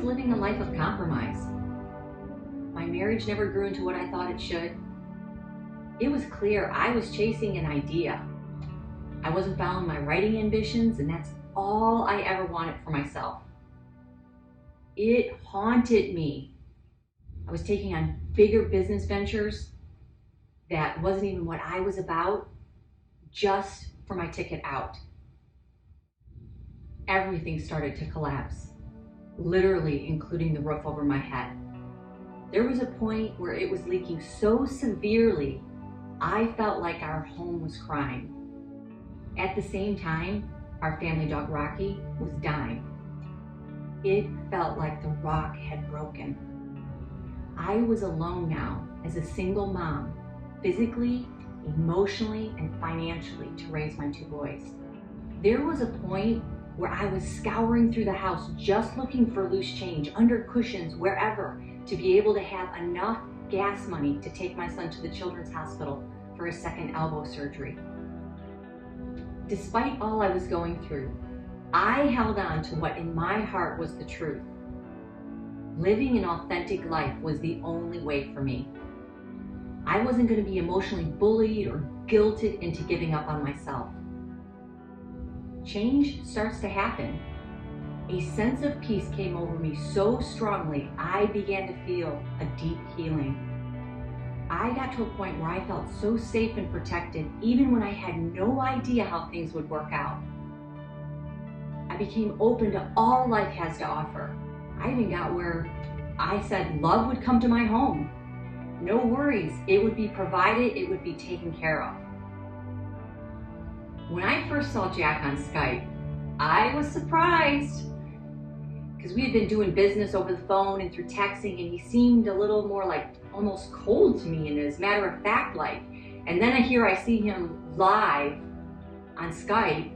living a life of compromise. My marriage never grew into what I thought it should. It was clear I was chasing an idea. I wasn't following my writing ambitions, and that's all I ever wanted for myself. It haunted me. I was taking on bigger business ventures that wasn't even what I was about, just for my ticket out. Everything started to collapse, literally including the roof over my head. There was a point where it was leaking so severely, I felt like our home was crying. At the same time, our family dog Rocky was dying. It felt like the rock had broken. I was alone now as a single mom, physically, emotionally, and financially, to raise my two boys. There was a point where I was scouring through the house just looking for loose change, under cushions, wherever, to be able to have enough gas money to take my son to the children's hospital for a second elbow surgery. Despite all I was going through, I held on to what in my heart was the truth. Living an authentic life was the only way for me. I wasn't going to be emotionally bullied or guilted into giving up on myself. Change starts to happen. A sense of peace came over me so strongly, I began to feel a deep healing. I got to a point where I felt so safe and protected, even when I had no idea how things would work out. I became open to all life has to offer. I even got where I said love would come to my home. No worries, it would be provided, it would be taken care of. When I first saw Jack on Skype, I was surprised because we had been doing business over the phone and through texting, and he seemed a little more like almost cold to me in his matter-of-fact life. And then I see him live on Skype,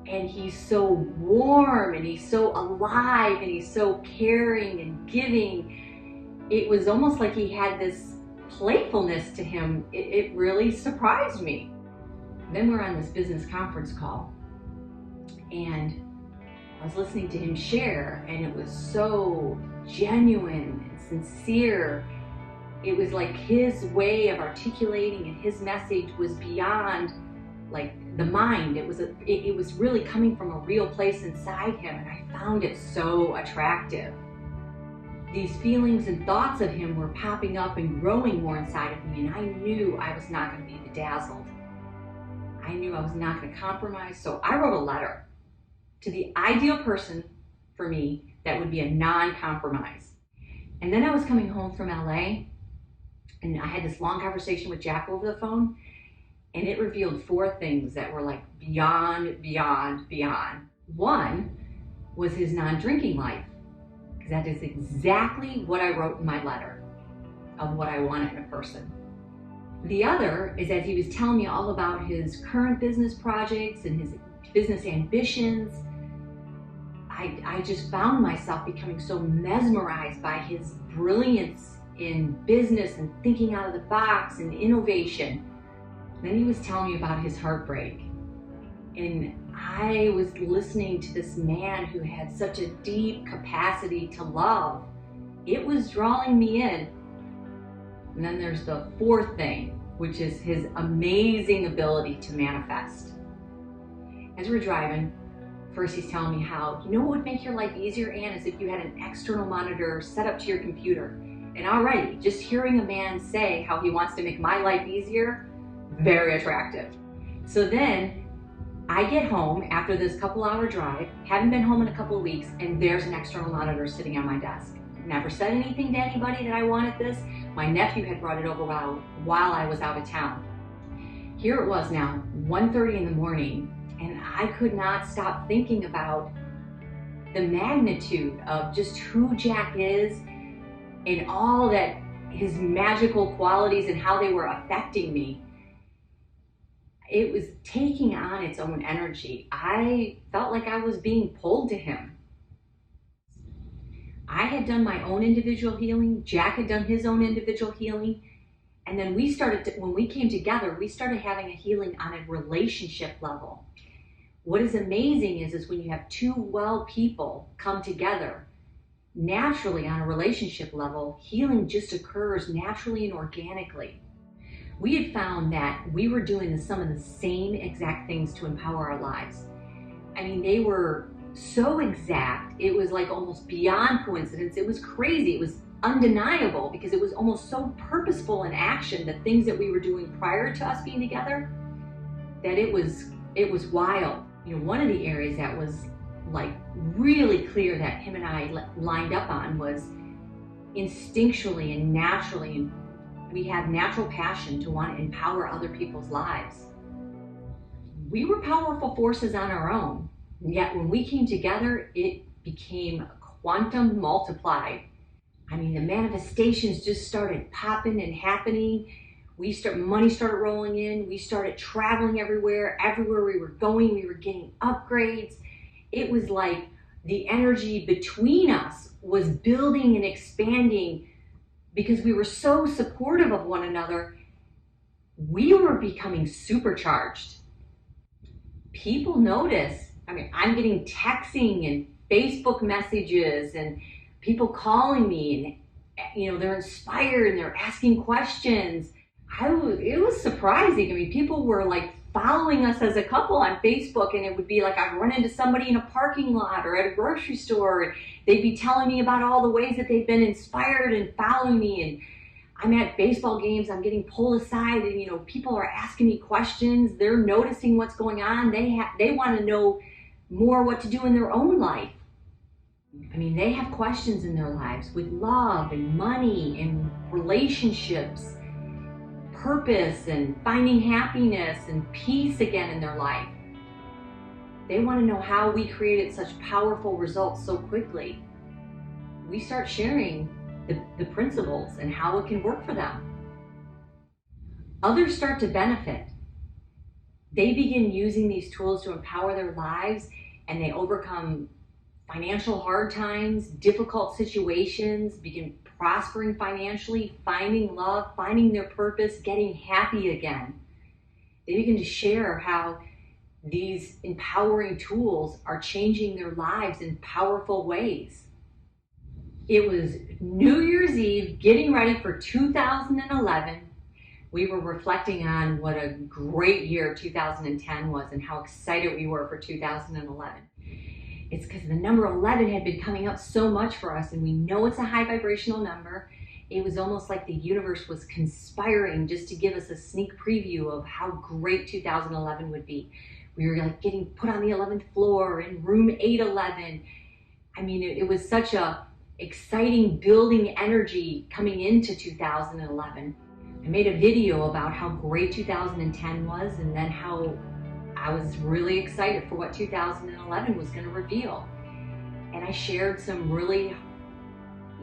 and he's so warm and he's so alive and he's so caring and giving. It was almost like he had this playfulness to him. It really surprised me. Then we're on this business conference call, and I was listening to him share, and it was so genuine and sincere. It was like his way of articulating, and his message was beyond like the mind. It was really coming from a real place inside him, and I found it so attractive. These feelings and thoughts of him were popping up and growing more inside of me, and I knew I was not going to be bedazzled. I knew I was not going to compromise, so I wrote a letter to the ideal person for me that would be a non-compromise. And then I was coming home from LA, and I had this long conversation with Jack over the phone, and it revealed 4 things that were like beyond. One was his non-drinking life, because that is exactly what I wrote in my letter of what I wanted in a person. The other is as he was telling me all about his current business projects and his business ambitions, I just found myself becoming so mesmerized by his brilliance in business and thinking out of the box and innovation. Then he was telling me about his heartbreak, and I was listening to this man who had such a deep capacity to love. It was drawing me in. And then there's the 4th thing, which is his amazing ability to manifest. As we're driving, first he's telling me how, what would make your life easier, Ann, is if you had an external monitor set up to your computer. And already, just hearing a man say how he wants to make my life easier, very attractive. So then I get home after this couple-hour drive, haven't been home in a couple of weeks, and there's an external monitor sitting on my desk. Never said anything to anybody that I wanted this. My nephew had brought it over while I was out of town. Here it was now, 1:30 in the morning, and I could not stop thinking about the magnitude of just who Jack is and all that his magical qualities and how they were affecting me. It was taking on its own energy. I felt like I was being pulled to him. I had done my own individual healing. Jack had done his own individual healing. And then when we came together, we started having a healing on a relationship level. What is amazing is when you have 2 well people come together, naturally on a relationship level, healing just occurs naturally and organically. We had found that we were doing some of the same exact things to empower our lives. I mean, they were so exact, it was like almost beyond coincidence. It was crazy. It was undeniable because it was almost so purposeful in action, the things that we were doing prior to us being together, that it was wild. You know, one of the areas that was like really clear that him and I lined up on was instinctually and naturally, we had natural passion to want to empower other people's lives. We were powerful forces on our own, yet when we came together, it became quantum multiplied. I mean, the manifestations just started popping and happening. Money started rolling in. We started traveling everywhere. Everywhere we were going, we were getting upgrades. It was like the energy between us was building and expanding because we were so supportive of one another. We were becoming supercharged. People notice. I mean, I'm getting texting and Facebook messages and people calling me, and you know, they're inspired and they're asking questions. It was surprising. I mean, people were like following us as a couple on Facebook, and it would be like I'd run into somebody in a parking lot or at a grocery store, and they'd be telling me about all the ways that they've been inspired and following me. And I'm at baseball games, I'm getting pulled aside, and you know, people are asking me questions. They're noticing what's going on. They want to know more what to do in their own life. I mean, they have questions in their lives with love and money and relationships, purpose and finding happiness and peace again in their life. They want to know how we created such powerful results so quickly. We start sharing the principles and how it can work for them. Others start to benefit. They begin using these tools to empower their lives, and they overcome financial hard times, difficult situations, begin prospering financially, finding love, finding their purpose, getting happy again. They begin to share how these empowering tools are changing their lives in powerful ways. It was New Year's Eve, getting ready for 2011. We were reflecting on what a great year 2010 was and how excited we were for 2011. It's because the number 11 had been coming up so much for us, and we know it's a high vibrational number. It was almost like the universe was conspiring just to give us a sneak preview of how great 2011 would be. We were like getting put on the 11th floor in room 811. I mean, it was such a exciting building energy coming into 2011. I made a video about how great 2010 was, and then how I was really excited for what 2011 was going to reveal. And I shared some really,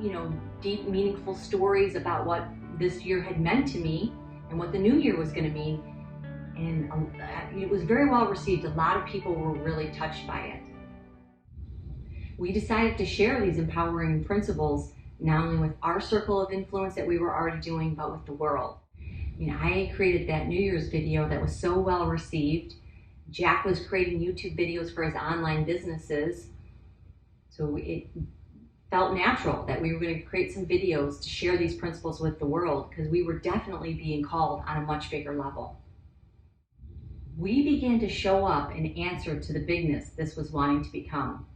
you know, deep, meaningful stories about what this year had meant to me and what the new year was going to mean. And it was very well received. A lot of people were really touched by it. We decided to share these empowering principles not only with our circle of influence that we were already doing, but with the world. You know, I created that New Year's video that was so well received. Jack was creating YouTube videos for his online businesses. So it felt natural that we were going to create some videos to share these principles with the world, because we were definitely being called on a much bigger level. We began to show up and answer to the bigness this was wanting to become.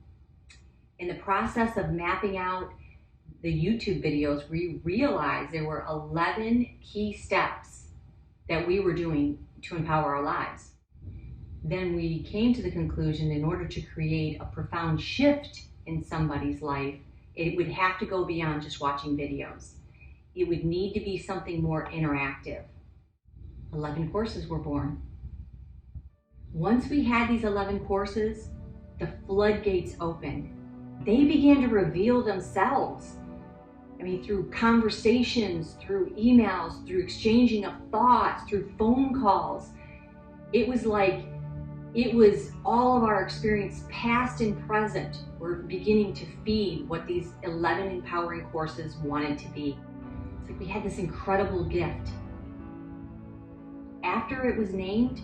In the process of mapping out the YouTube videos, we realized there were 11 key steps that we were doing to empower our lives. Then we came to the conclusion, in order to create a profound shift in somebody's life, it would have to go beyond just watching videos. It would need to be something more interactive. 11 courses were born. Once we had these 11 courses, the floodgates opened. They began to reveal themselves. I mean, through conversations, through emails, through exchanging of thoughts, through phone calls. It was like, it was all of our experience, past and present, were beginning to feed what these 11 empowering courses wanted to be. It's like we had this incredible gift. After it was named,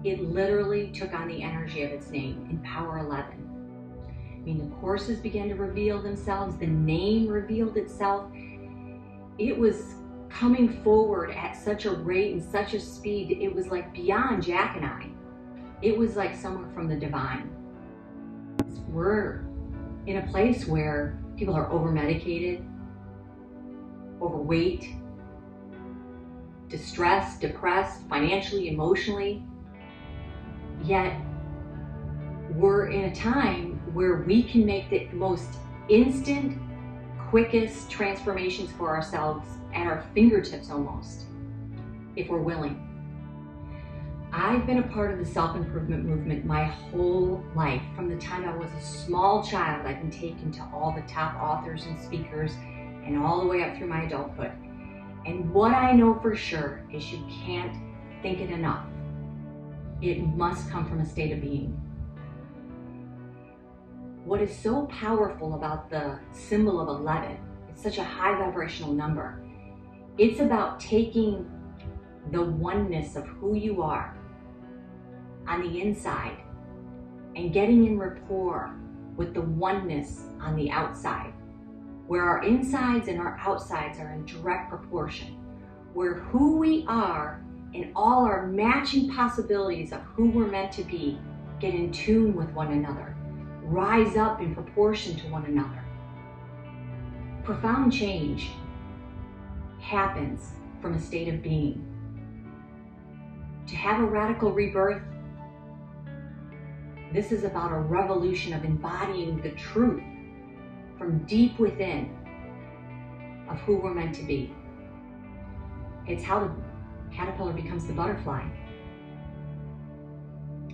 it literally took on the energy of its name, Empower11. mean, the courses began to reveal themselves, the name revealed itself. It was coming forward at such a rate and such a speed, it was like beyond Jack and I. It was like someone from the divine. We're in a place where people are over-medicated, overweight, distressed, depressed, financially, emotionally. Yet we're in a time where we can make the most instant, quickest transformations for ourselves at our fingertips almost, if we're willing. I've been a part of the self-improvement movement my whole life. From the time I was a small child, I've been taken to all the top authors and speakers and all the way up through my adulthood. And what I know for sure is you can't think it enough. It must come from a state of being. What is so powerful about the symbol of 11, it's such a high vibrational number. It's about taking the oneness of who you are on the inside and getting in rapport with the oneness on the outside, where our insides and our outsides are in direct proportion, where who we are and all our matching possibilities of who we're meant to be get in tune with one another, rise up in proportion to one another. Profound change happens from a state of being. To have a radical rebirth, this is about a revolution of embodying the truth from deep within of who we're meant to be. It's how the caterpillar becomes the butterfly.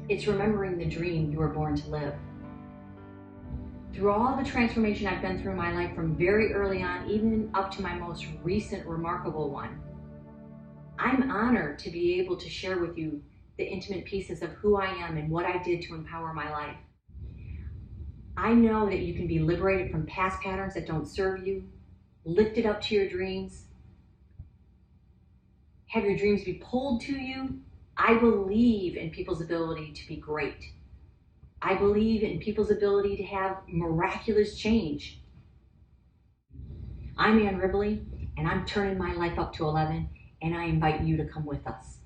It's remembering the dream you were born to live. Through all the transformation I've been through in my life from very early on, even up to my most recent remarkable one, I'm honored to be able to share with you the intimate pieces of who I am and what I did to empower my life. I know that you can be liberated from past patterns that don't serve you, lifted up to your dreams, have your dreams be pulled to you. I believe in people's ability to be great. I believe in people's ability to have miraculous change. I'm Ribley, and I'm turning my life up to 11, and I invite you to come with us.